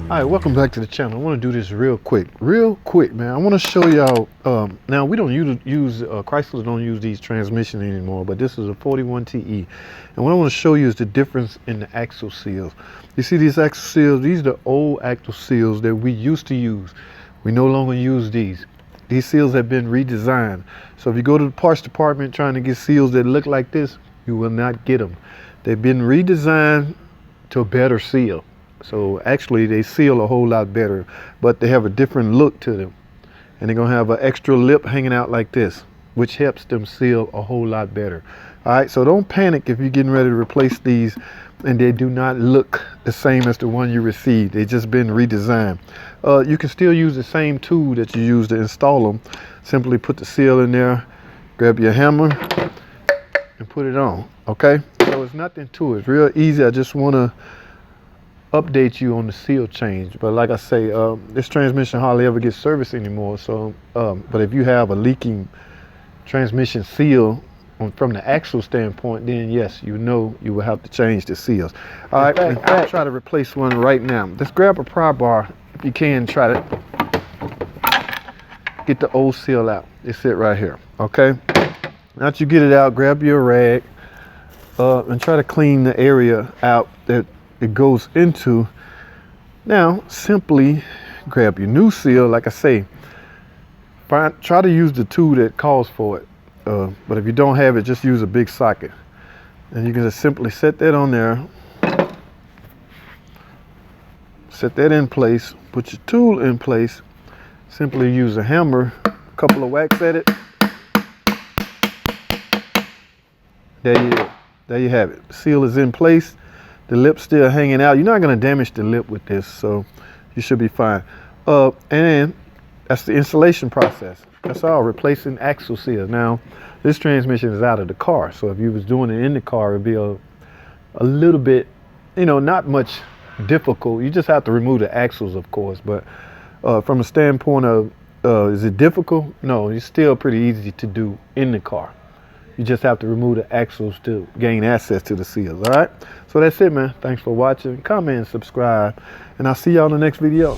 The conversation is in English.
All right, welcome back to the channel. I want to do this real quick, man. I want to show y'all. Now we don't use Chrysler don't use these transmissions anymore, but this is a 41 TE, and what I want to show you is the difference in the axle seals. You see these axle seals? These are the old axle seals that we used to use. We no longer use these. These seals have been redesigned. So if you go to the parts department trying to get seals that look like this, you will not get them. They've been redesigned to a better seal. So actually they seal a whole lot better, but they have a different look to them. And they're gonna have an extra lip hanging out like this, which helps them seal a whole lot better. All right, so don't panic if you're getting ready to replace these and they do not look the same as the one you received. They've just been redesigned. You can still use the same tool that you use to install them. Simply put the seal in there, grab your hammer, and put it on, okay? So it's nothing to it, it's real easy. I just wanna update you on the seal change, but like I say, this transmission hardly ever gets serviced anymore. So but if you have a leaking transmission seal from the axle standpoint, then yes, you know you will have to change the seals. All right, I'll try to replace one right now. Let's grab a pry bar if you can. Try to get the old seal out. It's it right here, okay? Now that you get it out, grab your rag and try to clean the area out that it goes into. Now simply grab your new seal. Like I say, try to use the tool that calls for it, but if you don't have it, just use a big socket, and you can just simply set that on there, set that in place, put your tool in place, simply use a hammer, a couple of whacks at it. There you have it. The seal is in place. The lip's still hanging out. You're not going to damage the lip with this, so you should be fine. And then that's the installation process. That's all, replacing axle seals. Now, this transmission is out of the car, so if you was doing it in the car, it'd be a little bit, not much difficult. You just have to remove the axles, of course, but from a standpoint of, is it difficult? No, it's still pretty easy to do in the car. You just have to remove the axles to gain access to the seals, all right? So that's it, man. Thanks for watching. Comment and subscribe, and I'll see y'all in the next video.